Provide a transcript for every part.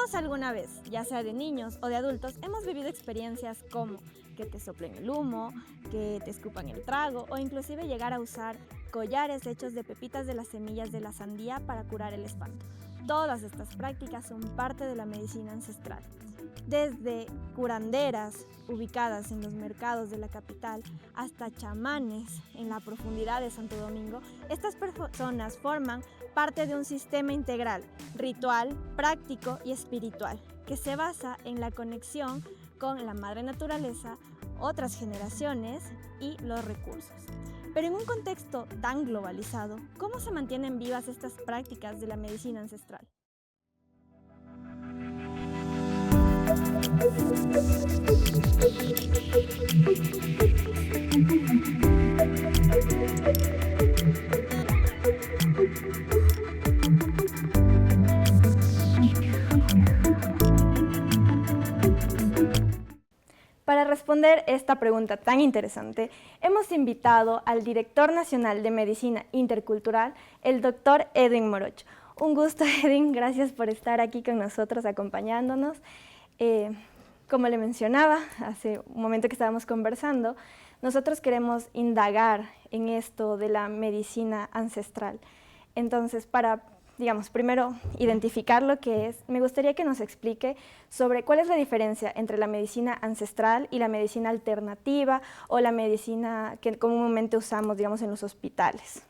Todos alguna vez, ya sea de niños o de adultos, hemos vivido experiencias como que te soplen el humo, que te escupan el trago o inclusive llegar a usar collares hechos de pepitas de las semillas de la sandía para curar el espanto. Todas estas prácticas son parte de la medicina ancestral. Desde curanderas ubicadas en los mercados de la capital hasta chamanes en la profundidad de Santo Domingo, estas personas forman parte de un sistema integral, ritual, práctico y espiritual, que se basa en la conexión con la madre naturaleza, otras generaciones y los recursos. Pero en un contexto tan globalizado, ¿cómo se mantienen vivas estas prácticas de la medicina ancestral? Para responder esta pregunta tan interesante, hemos invitado al director nacional de Medicina Intercultural, el doctor Edwin Moroch. Un gusto, Edwin, gracias por estar aquí con nosotros, acompañándonos. Como le mencionaba hace un momento que estábamos conversando, nosotros queremos indagar en esto de la medicina ancestral. Entonces, para primero identificar lo que es, me gustaría que nos explique sobre cuál es la diferencia entre la medicina ancestral y la medicina alternativa o la medicina que comúnmente usamos, en los hospitales.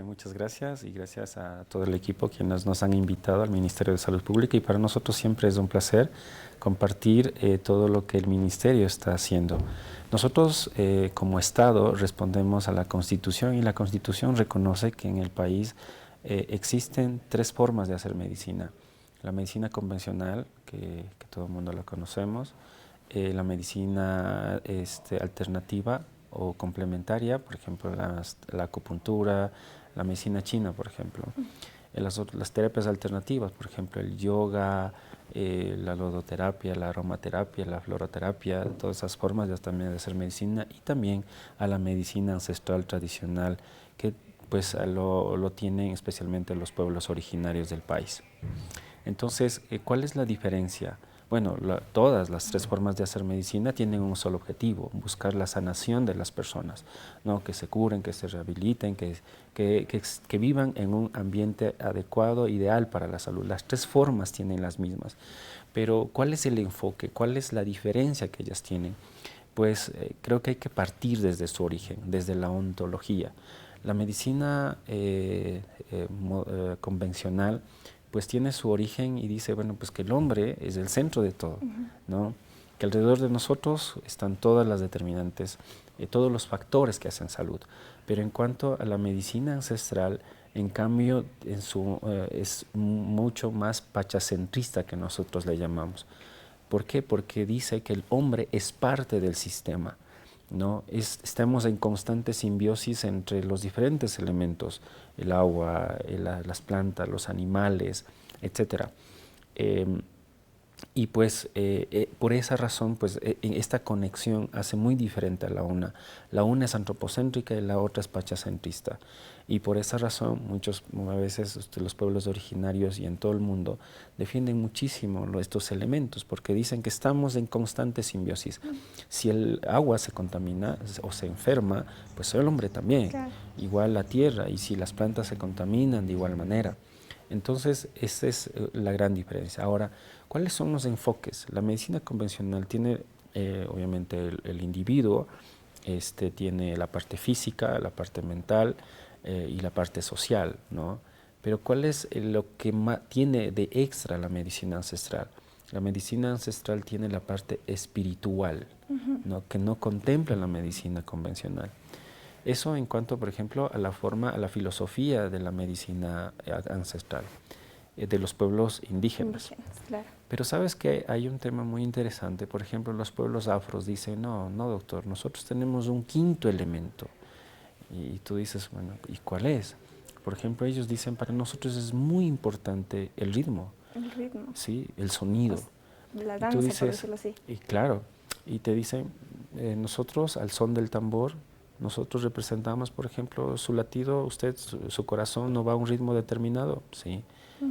Muchas gracias y gracias a todo el equipo quienes nos han invitado al Ministerio de Salud Pública, y para nosotros siempre es un placer compartir todo lo que el Ministerio está haciendo. Nosotros como Estado respondemos a la Constitución, y la Constitución reconoce que en el país existen tres formas de hacer medicina: la medicina convencional, que todo el mundo la conocemos, la medicina alternativa o complementaria, por ejemplo la acupuntura, la medicina china, por ejemplo, las terapias alternativas, por ejemplo el yoga, la logoterapia, la aromaterapia, la floroterapia, todas esas formas también de hacer medicina, y también a la medicina ancestral tradicional, que pues lo tienen especialmente los pueblos originarios del país. Entonces, ¿cuál es la diferencia? Bueno, todas las tres formas de hacer medicina tienen un solo objetivo: buscar la sanación de las personas, ¿no? Que se curen, que se rehabiliten, que vivan en un ambiente adecuado, ideal para la salud. Las tres formas tienen las mismas, pero ¿cuál es el enfoque? ¿Cuál es la diferencia que ellas tienen? Pues creo que hay que partir desde su origen, desde la ontología. La medicina convencional pues tiene su origen y dice, bueno, pues que el hombre es el centro de todo, ¿no? Que alrededor de nosotros están todas las determinantes, todos los factores que hacen salud. Pero en cuanto a la medicina ancestral, en cambio, es mucho más pachacentrista, que nosotros le llamamos. ¿Por qué? Porque dice que el hombre es parte del sistema, ¿no? Estamos en constante simbiosis entre los diferentes elementos: el agua, las plantas, los animales, etc. Y pues por esa razón, pues esta conexión hace muy diferente a la una. La una es antropocéntrica y la otra es pachacentrista. Y por esa razón, a veces los pueblos originarios y en todo el mundo defienden muchísimo estos elementos, porque dicen que estamos en constante simbiosis. Si el agua se contamina o se enferma, pues el hombre también. Claro. Igual la tierra, y si las plantas se contaminan, de igual manera. Entonces, esa es la gran diferencia. Ahora, ¿cuáles son los enfoques? La medicina convencional tiene, obviamente, el individuo, tiene la parte física, la parte mental y la parte social, ¿no? Pero ¿cuál es lo que tiene de extra la medicina ancestral? La medicina ancestral tiene la parte espiritual, ¿no? Que no contempla la medicina convencional. Eso en cuanto, por ejemplo, a la filosofía de la medicina ancestral, de los pueblos indígenas. Claro. Pero sabes que hay un tema muy interesante. Por ejemplo, los pueblos afros dicen, no, doctor, nosotros tenemos un quinto elemento. Y tú dices, bueno, ¿y cuál es? Por ejemplo, ellos dicen, para nosotros es muy importante el ritmo. El ritmo. Sí, el sonido. La danza, y tú dices, por decirlo así. Y claro, y te dicen, nosotros al son del tambor, nosotros representamos, por ejemplo, su latido, su corazón no va a un ritmo determinado, sí,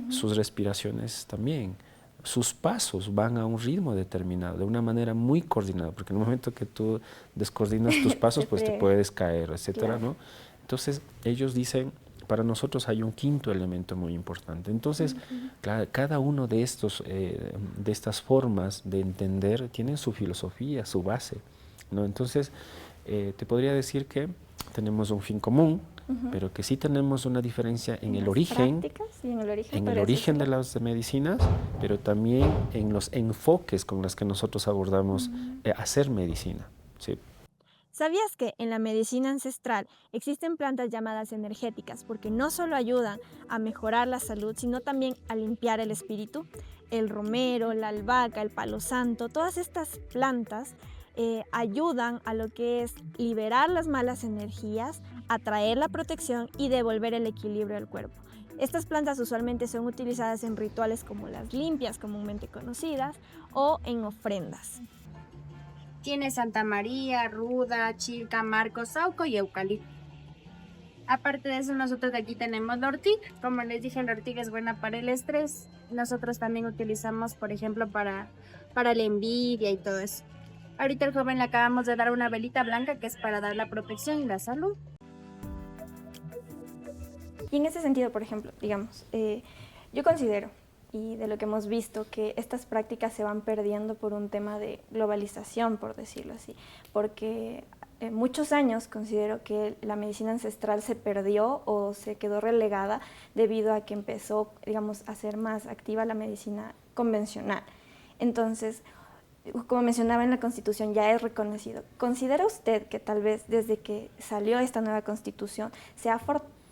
sus respiraciones también, sus pasos van a un ritmo determinado, de una manera muy coordinada, porque en el momento que tú descoordinas tus pasos, pues te puedes caer, etcétera, Claro. ¿no? Entonces, ellos dicen, para nosotros hay un quinto elemento muy importante. Entonces, cada uno de de estas formas de entender tienen su filosofía, su base, ¿no? Entonces, te podría decir que tenemos un fin común, pero que sí tenemos una diferencia en el origen, prácticas y en el origen, en el origen de las medicinas, pero también en los enfoques con los que nosotros abordamos hacer medicina. ¿Sí? ¿Sabías que en la medicina ancestral existen plantas llamadas energéticas porque no solo ayudan a mejorar la salud, sino también a limpiar el espíritu? El romero, la albahaca, el palo santo, todas estas plantas ayudan a lo que es liberar las malas energías, atraer la protección y devolver el equilibrio al cuerpo. Estas plantas usualmente son utilizadas en rituales como las limpias, comúnmente conocidas, o en ofrendas. Tiene Santa María, Ruda, Chilca, Marco, Sauco y Eucalipto. Aparte de eso, nosotros de aquí tenemos la ortiga. Como les dije, la ortiga es buena para el estrés. Nosotros también utilizamos, por ejemplo, para la envidia y todo eso. Ahorita el joven le acabamos de dar una velita blanca que es para dar la protección y la salud. Y en ese sentido, por ejemplo, digamos, yo considero, y de lo que hemos visto, que estas prácticas se van perdiendo por un tema de globalización, por decirlo así, porque muchos años considero que la medicina ancestral se perdió o se quedó relegada debido a que empezó, digamos, a ser más activa la medicina convencional. Entonces, como mencionaba en la Constitución, ya es reconocido. ¿Considera usted que tal vez desde que salió esta nueva Constitución se ha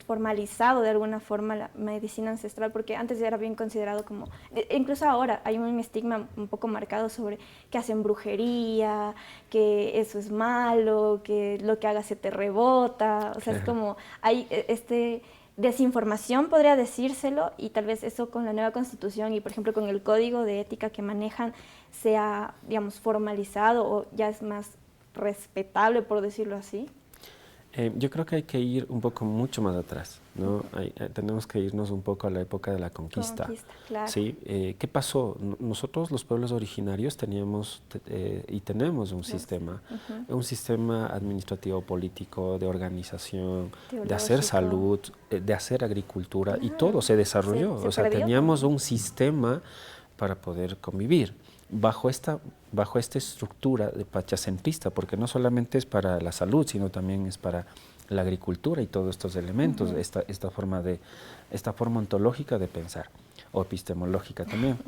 formalizado de alguna forma la medicina ancestral? Porque antes ya era bien considerado como, incluso ahora hay un estigma un poco marcado sobre que hacen brujería, que eso es malo, que lo que hagas se te rebota, o sea, es como, hay desinformación, podría decírselo, y tal vez eso con la nueva Constitución y, por ejemplo, con el código de ética que manejan, sea, digamos, formalizado o ya es más respetable, por decirlo así. Yo creo que hay que ir un poco mucho más atrás, ¿no? Tenemos que irnos un poco a la época de la conquista. Claro. ¿Sí? ¿Qué pasó? Nosotros, los pueblos originarios, teníamos y tenemos un sistema administrativo, político, de organización, de hacer salud, de hacer agricultura, y todo se desarrolló. O sea, teníamos un sistema para poder convivir bajo esta estructura de pachacentrista, porque no solamente es para la salud, sino también es para la agricultura y todos estos elementos, esta forma ontológica de pensar, o epistemológica también.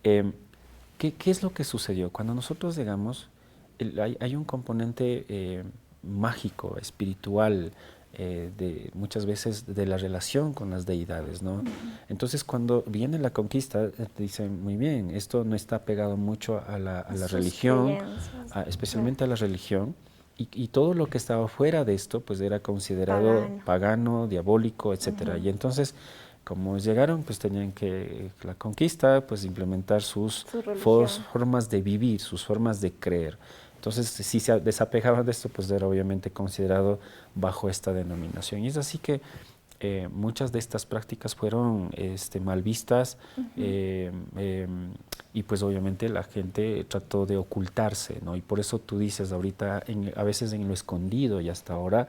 ¿Qué es lo que sucedió? Cuando nosotros llegamos, hay un componente mágico, espiritual, muchas veces de la relación con las deidades, ¿no? Entonces, cuando viene la conquista, te dicen, muy bien, esto no está pegado mucho a la religión, especialmente a la religión, y todo lo que estaba fuera de esto, pues era considerado pagano, diabólico, etcétera. Y entonces, como llegaron, pues tenían que, la conquista, pues implementar sus formas de vivir, sus formas de creer. Entonces, si se desapegaban de esto, pues era obviamente considerado bajo esta denominación. Y es así que muchas de estas prácticas fueron mal vistas, y pues obviamente la gente trató de ocultarse, ¿no? Y por eso tú dices ahorita, a veces en lo escondido y hasta ahora,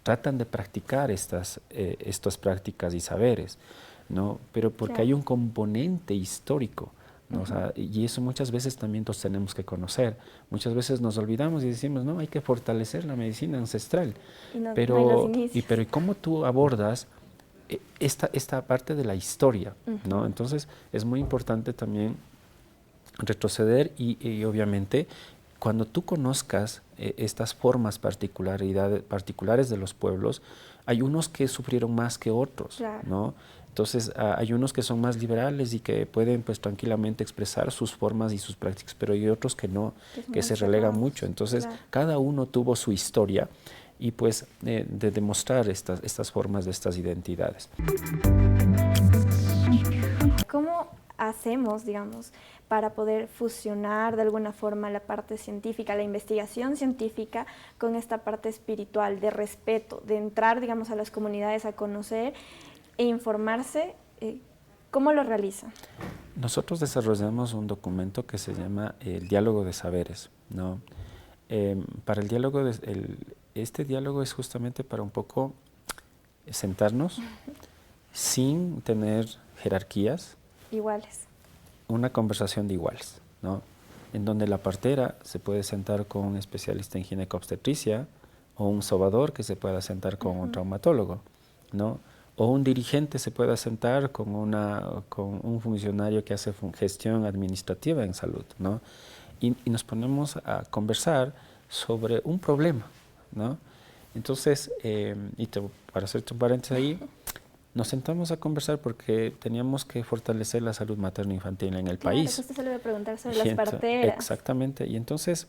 tratan de practicar estas prácticas y saberes, ¿no? Pero porque hay un componente histórico, ¿no? O sea, y eso muchas veces también nos tenemos que conocer. Muchas veces nos olvidamos y decimos, no, hay que fortalecer la medicina ancestral. Pero ¿cómo tú abordas esta parte de la historia, ¿no? Entonces, es muy importante también retroceder y obviamente, cuando tú conozcas estas formas particulares de los pueblos, hay unos que sufrieron más que otros, ¿no? Entonces, hay unos que son más liberales y que pueden pues tranquilamente expresar sus formas y sus prácticas, pero hay otros que no, que se relegan mucho. Entonces, cada uno tuvo su historia y pues de demostrar estas formas de estas identidades. ¿Cómo hacemos, digamos, para poder fusionar de alguna forma la parte científica, la investigación científica, con esta parte espiritual, de respeto, de entrar, digamos, a las comunidades a conocer e informarse ¿Cómo lo realiza? Nosotros desarrollamos un documento que se llama el diálogo de saberes, ¿no? Para el diálogo, este diálogo es justamente para un poco sentarnos sin tener jerarquías, Iguales. una conversación de iguales, ¿no? En donde la partera se puede sentar con un especialista en ginecobstetricia o un sobador que se pueda sentar con un traumatólogo, ¿no? O un dirigente se pueda sentar con un funcionario que hace gestión administrativa en salud, ¿no? Y nos ponemos a conversar sobre un problema, ¿no? Entonces, para hacerte un paréntesis ahí, nos sentamos a conversar porque teníamos que fortalecer la salud materno-infantil en el país. Justo se le voy a preguntar sobre las parteras. Exactamente. Y entonces,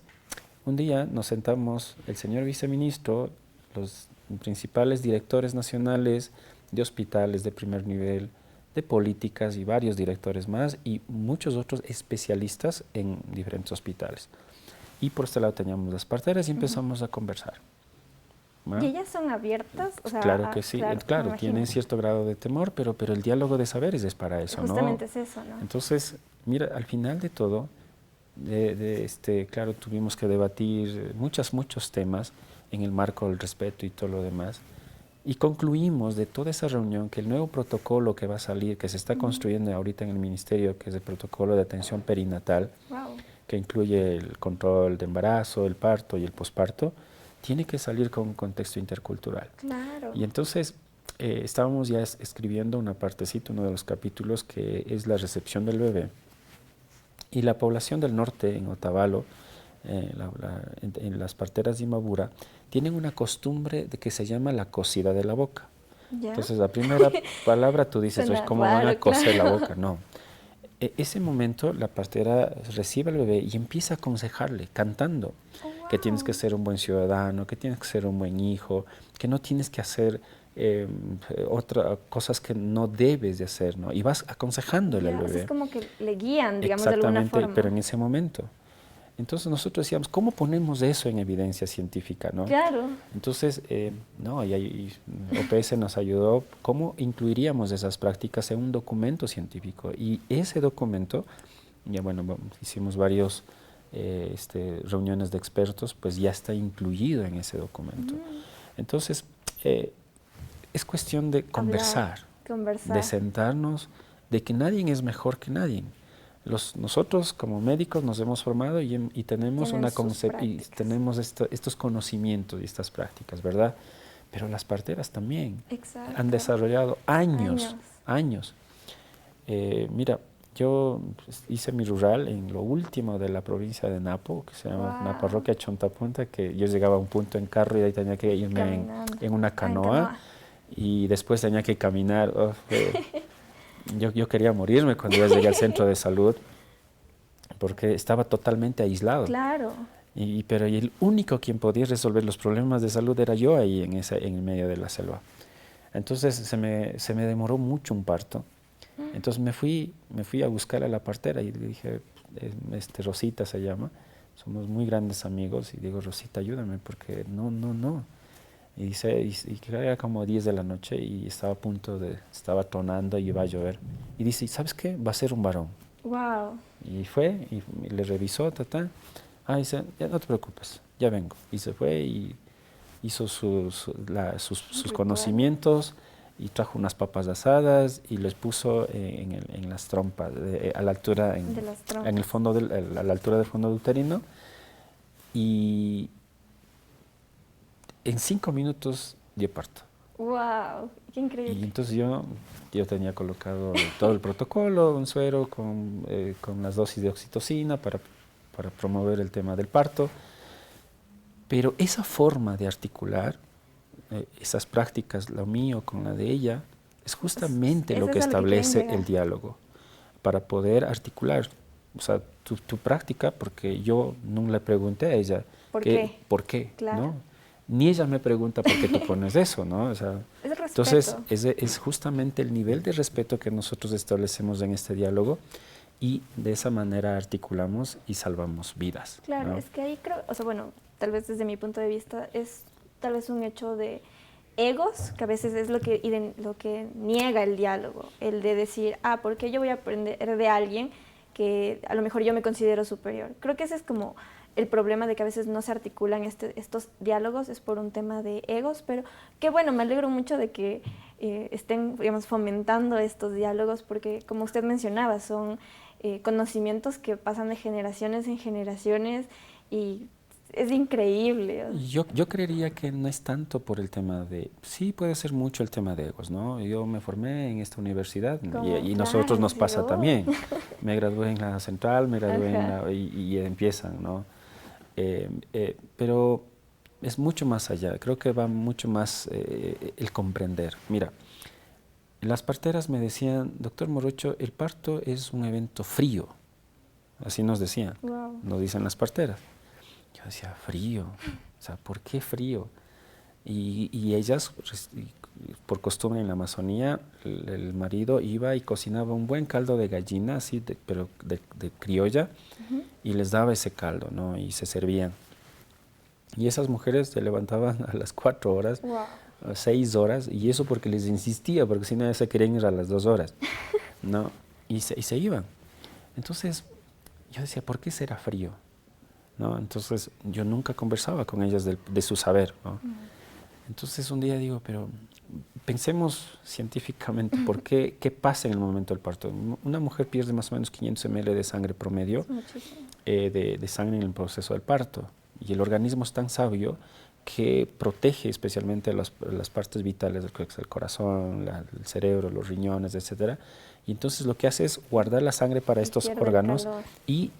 un día nos sentamos, el señor viceministro, los principales directores nacionales de hospitales de primer nivel, de políticas y varios directores más y muchos otros especialistas en diferentes hospitales. Y por este lado teníamos las parteras y empezamos a conversar. ¿Y ellas son abiertas? O sea, claro que sí, claro tienen cierto grado de temor, pero el diálogo de saberes es para eso, justamente es eso, ¿no? Entonces, mira, al final de todo, claro, tuvimos que debatir muchos temas en el marco del respeto y todo lo demás, y concluimos de toda esa reunión que el nuevo protocolo que va a salir, que se está construyendo ahorita en el Ministerio, que es el protocolo de atención perinatal, que incluye el control de embarazo, el parto y el posparto, tiene que salir con un contexto intercultural. Claro. Y entonces estábamos ya escribiendo una partecita, uno de los capítulos, que es la recepción del bebé. Y la población del norte, en Otavalo, en las parteras de Imbabura, tienen una costumbre de que se llama la cosida de la boca. ¿Ya? Entonces, la primera palabra tú dices, ¿cómo van a coser la boca? No. Ese momento la partera recibe al bebé y empieza a aconsejarle, cantando, que tienes que ser un buen ciudadano, que tienes que ser un buen hijo, que no tienes que hacer cosas que no debes de hacer, ¿no? Y vas aconsejándole al bebé. Es como que le guían, digamos, de alguna forma. Pero en ese momento. Entonces nosotros decíamos, ¿cómo ponemos eso en evidencia científica, no? Claro. Entonces, y OPS nos ayudó, ¿cómo incluiríamos esas prácticas en un documento científico? Y ese documento, hicimos varios reuniones de expertos, pues ya está incluido en ese documento. Entonces, es cuestión de conversar, de sentarnos, de que nadie es mejor que nadie. Nosotros como médicos nos hemos formado y tenemos tenemos estos conocimientos y estas prácticas, ¿verdad? Pero las parteras también han desarrollado años. Mira, yo hice mi rural en lo último de la provincia de Napo, que se llama una parroquia Chontapunta, que yo llegaba a un punto en carro y de ahí tenía que irme en una canoa y después tenía que caminar. Yo quería morirme cuando ya llegué al centro de salud porque estaba totalmente aislado. Claro. Pero el único quien podía resolver los problemas de salud era yo ahí en el medio de la selva. Entonces se me demoró mucho un parto. Entonces me fui a buscar a la partera y le dije, Rosita se llama, somos muy grandes amigos, y digo, Rosita, ayúdame porque no. Y era como 10 de la noche y estaba tronando y iba a llover. Y dice, ¿sabes qué? Va a ser un varón. Wow. Y fue y le revisó, dice, ya no te preocupes, ya vengo. Y se fue y hizo sus conocimientos y trajo unas papas asadas y les puso en las trompas, a la altura, en el fondo a la altura del fondo uterino. Y en 5 minutos dio parto. ¡Wow! ¡Qué increíble! Y entonces yo tenía colocado todo el protocolo, un suero con las dosis de oxitocina para promover el tema del parto. Pero esa forma de articular esas prácticas, lo mío con la de ella, es justamente lo que establece el diálogo para poder articular. O sea, tu práctica, porque yo no le pregunté a ella ¿por qué? Claro. ¿No? Ni ella me pregunta por qué tú pones eso, ¿no? O sea, es respeto. Entonces, es justamente el nivel de respeto que nosotros establecemos en este diálogo y de esa manera articulamos y salvamos vidas. Claro, ¿no? es que ahí creo, tal vez desde mi punto de vista es tal vez un hecho de egos, que a veces es lo que niega el diálogo, el de decir, ¿por qué yo voy a aprender de alguien que a lo mejor yo me considero superior? Creo que ese es como el problema de que a veces no se articulan estos diálogos, es por un tema de egos, pero qué bueno, me alegro mucho de que estén, digamos, fomentando estos diálogos, porque como usted mencionaba, son conocimientos que pasan de generaciones en generaciones y es increíble. Yo creería que no es tanto por el tema de, sí puede ser mucho el tema de egos, ¿no? Yo me formé en esta universidad y nosotros nos pasa también. Me gradué en la central, me gradué y empiezan, ¿no? Pero es mucho más allá, creo que va mucho más el comprender. Mira, las parteras me decían, doctor Morocho, el parto es un evento frío, así nos decían, nos dicen las parteras. Yo decía, frío, o sea, ¿por qué frío? Y ellas, por costumbre en la Amazonía, el marido iba y cocinaba un buen caldo de gallina, así, pero de criolla, y les daba ese caldo, ¿no? Y se servían. Y esas mujeres se levantaban a las 4 horas, a 6 horas, y eso porque les insistía, porque si no ya se querían ir a las 2 horas, ¿no? Y se iban. Entonces, yo decía, ¿por qué será frío? ¿No? Entonces yo nunca conversaba con ellas de su saber, ¿no? Entonces un día digo, pero pensemos científicamente, ¿por qué pasa en el momento del parto? Una mujer pierde más o menos 500 ml de sangre promedio de sangre en el proceso del parto, y el organismo es tan sabio que protege especialmente las partes vitales, el corazón, el cerebro, los riñones, etcétera, y entonces lo que hace es guardar la sangre para estos órganos y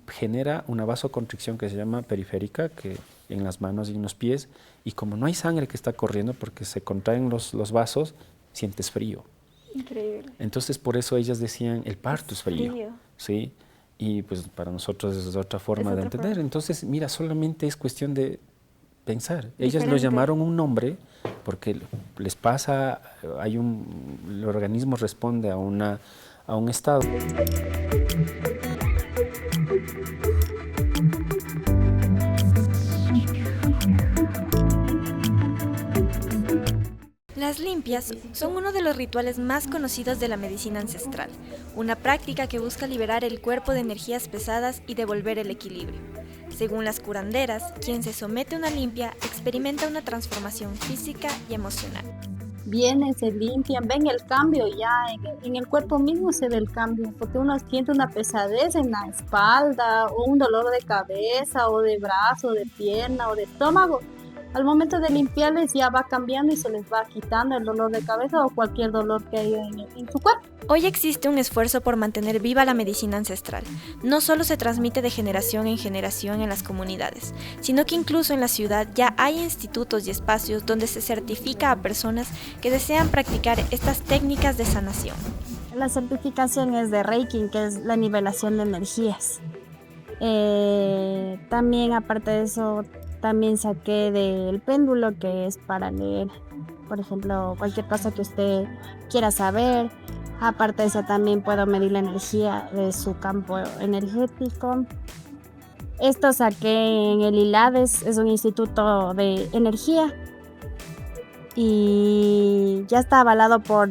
genera una vasoconstricción que se llama periférica, que en las manos y en los pies, y como no hay sangre que está corriendo porque se contraen los vasos, sientes frío. Increíble. Entonces por eso ellas decían, el parto es frío. ¿Sí? Y pues para nosotros es otra forma de entender. Entonces, mira, solamente es cuestión de pensar. Ellas lo llamaron un nombre porque les pasa, el organismo responde a un estado. Las limpias son uno de los rituales más conocidos de la medicina ancestral, una práctica que busca liberar el cuerpo de energías pesadas y devolver el equilibrio. Según las curanderas, quien se somete a una limpia experimenta una transformación física y emocional. Vienen, se limpian, ven el cambio ya, en el cuerpo mismo se ve el cambio, porque uno siente una pesadez en la espalda, o un dolor de cabeza, o de brazo, de pierna, o de estómago. Al momento de limpiarles ya va cambiando y se les va quitando el dolor de cabeza o cualquier dolor que haya en su cuerpo. Hoy existe un esfuerzo por mantener viva la medicina ancestral. No solo se transmite de generación en generación en las comunidades, sino que incluso en la ciudad ya hay institutos y espacios donde se certifica a personas que desean practicar estas técnicas de sanación. La certificación es de Reiki, que es la nivelación de energías. También, aparte de eso, también saqué del péndulo, que es para leer, por ejemplo, cualquier cosa que usted quiera saber. Aparte de eso, también puedo medir la energía de su campo energético. Esto saqué en el ILADES, es un instituto de energía. Y ya está avalado por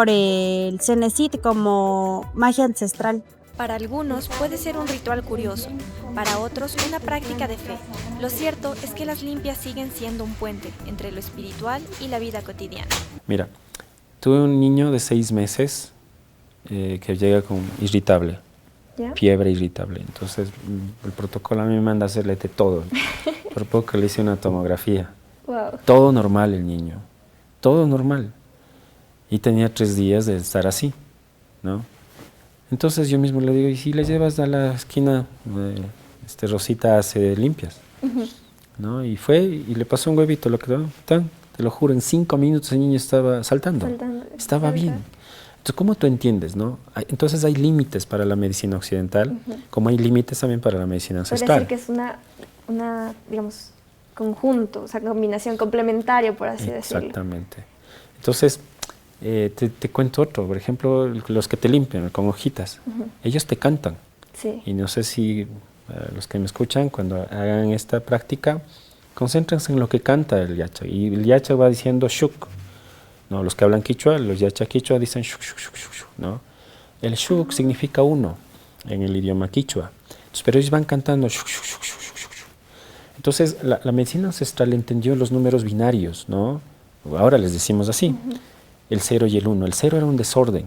el CENESID como magia ancestral. Para algunos puede ser un ritual curioso, para otros una práctica de fe. Lo cierto es que las limpias siguen siendo un puente entre lo espiritual y la vida cotidiana. Mira, tuve un niño de 6 meses que llega con irritable, fiebre irritable. Entonces el protocolo a mí me manda a hacerle de todo. Por poco le hice una tomografía. Wow. Todo normal el niño, todo normal. Y tenía 3 días de estar así, ¿no? Entonces yo mismo le digo, ¿y si le llevas a la esquina, Rosita hace limpias? ¿No? Y fue y le pasó un huevito, lo que te lo juro, en 5 minutos el niño estaba saltando. Estaba bien. Entonces, ¿cómo tú entiendes, no? Entonces hay límites para la medicina occidental, como hay límites también para la medicina ancestral. Puede decir que es una digamos, conjunto, o sea, combinación complementaria, por así decirlo. Exactamente. Entonces, te cuento otro, por ejemplo, los que te limpian con hojitas, ellos te cantan. Sí. Y no sé si los que me escuchan, cuando hagan esta práctica, concéntrense en lo que canta el yacha. Y el yacha va diciendo shuk, ¿no? Los que hablan quichua, los yacha quichua dicen shuk, shuk, shuk, shuk, shuk, ¿no? El shuk significa uno en el idioma quichua. Entonces, pero ellos van cantando shuk, shuk, shuk, shuk, shuk, shuk. Entonces, la medicina ancestral entendió los números binarios, ¿no? Ahora les decimos así, el 0 y el 1. El 0 era un desorden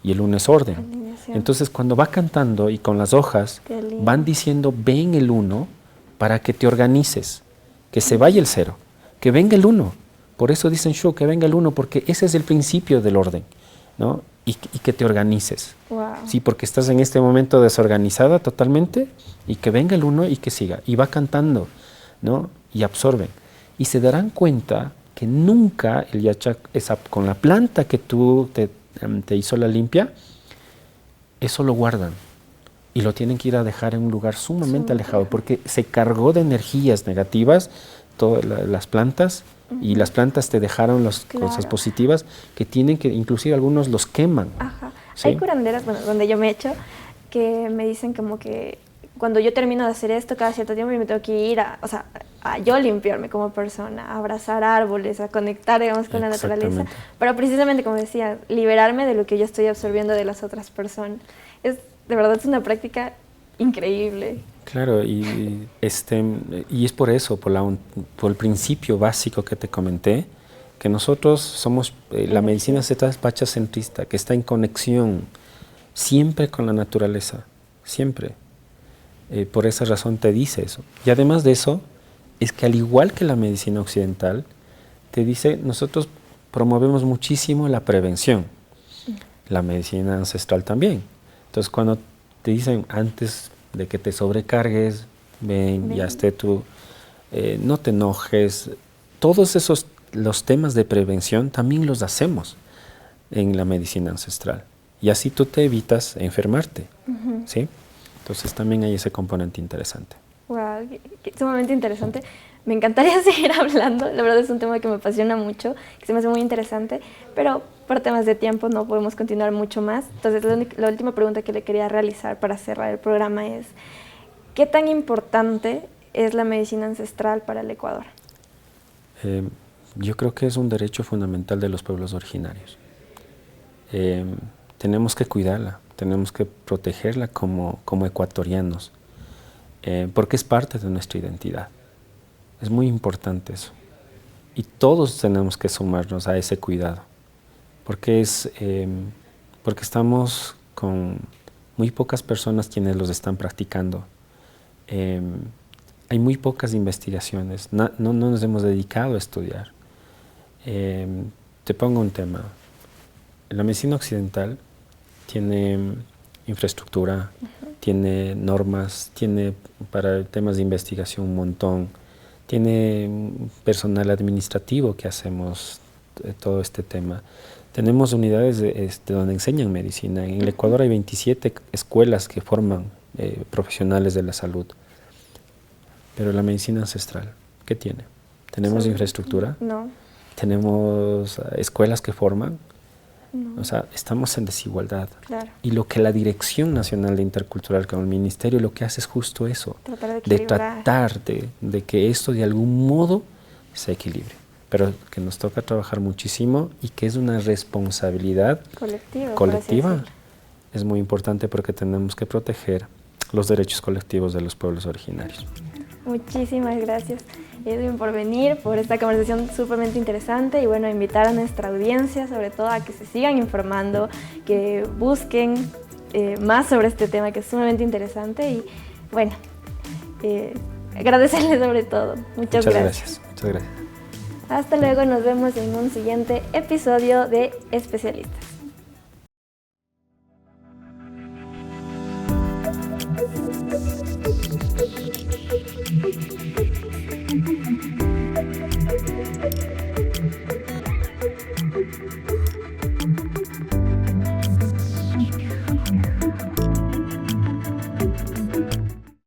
y el 1 es orden. Entonces, cuando va cantando y con las hojas, van diciendo, ven el 1 para que te organices, que se vaya el 0, que venga el 1. Por eso dicen shuk, que venga el 1, porque ese es el principio del orden, ¿no? Y que te organices. Wow. Sí, porque estás en este momento desorganizada totalmente, y que venga el 1 y que siga. Y va cantando, ¿no? Y absorben. Y se darán cuenta que nunca el yacha, con la planta que tú te hizo la limpia, eso lo guardan. Y lo tienen que ir a dejar en un lugar sumamente alejado, porque se cargó de energías negativas todas las plantas, y las plantas te dejaron las cosas positivas que tienen que, inclusive algunos los queman. Ajá. ¿Sí? Hay curanderas, bueno, donde yo me he hecho, que me dicen como que cuando yo termino de hacer esto, cada cierto tiempo yo me tengo que ir a yo limpiarme como persona, a abrazar árboles, a conectar, digamos, con la naturaleza, pero precisamente, como decía, liberarme de lo que yo estoy absorbiendo de las otras personas. De verdad, es una práctica increíble. Claro, y es por eso, por el principio básico que te comenté, que nosotros somos, la medicina ancestral es pachacentrista, que está en conexión siempre con la naturaleza, siempre. Por esa razón te dice eso. Y además de eso, es que al igual que la medicina occidental, te dice, nosotros promovemos muchísimo la prevención. La medicina ancestral también. Entonces, cuando te dicen antes de que te sobrecargues, ven, ya esté tú, no te enojes, todos esos, los temas de prevención también los hacemos en la medicina ancestral. Y así tú te evitas enfermarte, ¿sí? Entonces también hay ese componente interesante. Wow, sumamente interesante. Me encantaría seguir hablando, la verdad es un tema que me apasiona mucho, que se me hace muy interesante, pero por temas de tiempo no podemos continuar mucho más. Entonces la última pregunta que le quería realizar para cerrar el programa es, ¿qué tan importante es la medicina ancestral para el Ecuador? Yo creo que es un derecho fundamental de los pueblos originarios. Tenemos que cuidarla, tenemos que protegerla como ecuatorianos, porque es parte de nuestra identidad. Es muy importante eso. Y todos tenemos que sumarnos a ese cuidado, porque estamos con muy pocas personas quienes los están practicando. Hay muy pocas investigaciones, no nos hemos dedicado a estudiar. Te pongo un tema. La medicina occidental tiene infraestructura, tiene normas, tiene para temas de investigación un montón, tiene personal administrativo que hacemos todo este tema. Tenemos unidades donde enseñan medicina. En el Ecuador hay 27 escuelas que forman profesionales de la salud. Pero la medicina ancestral, ¿qué tiene? ¿Tenemos infraestructura? No. ¿Tenemos escuelas que forman? No. O sea, estamos en desigualdad. Claro. Y lo que la Dirección Nacional de Intercultural con el Ministerio lo que hace es justo eso. Tratar de que esto de algún modo se equilibre. Pero que nos toca trabajar muchísimo y que es una responsabilidad colectiva. Es muy importante porque tenemos que proteger los derechos colectivos de los pueblos originarios. Muchísimas gracias, Edwin, por venir, por esta conversación súpermente interesante y bueno, invitar a nuestra audiencia sobre todo a que se sigan informando, que busquen más sobre este tema que es sumamente interesante y bueno, agradecerles sobre todo. Muchas gracias. Muchas gracias. Hasta luego, nos vemos en un siguiente episodio de Especialistas.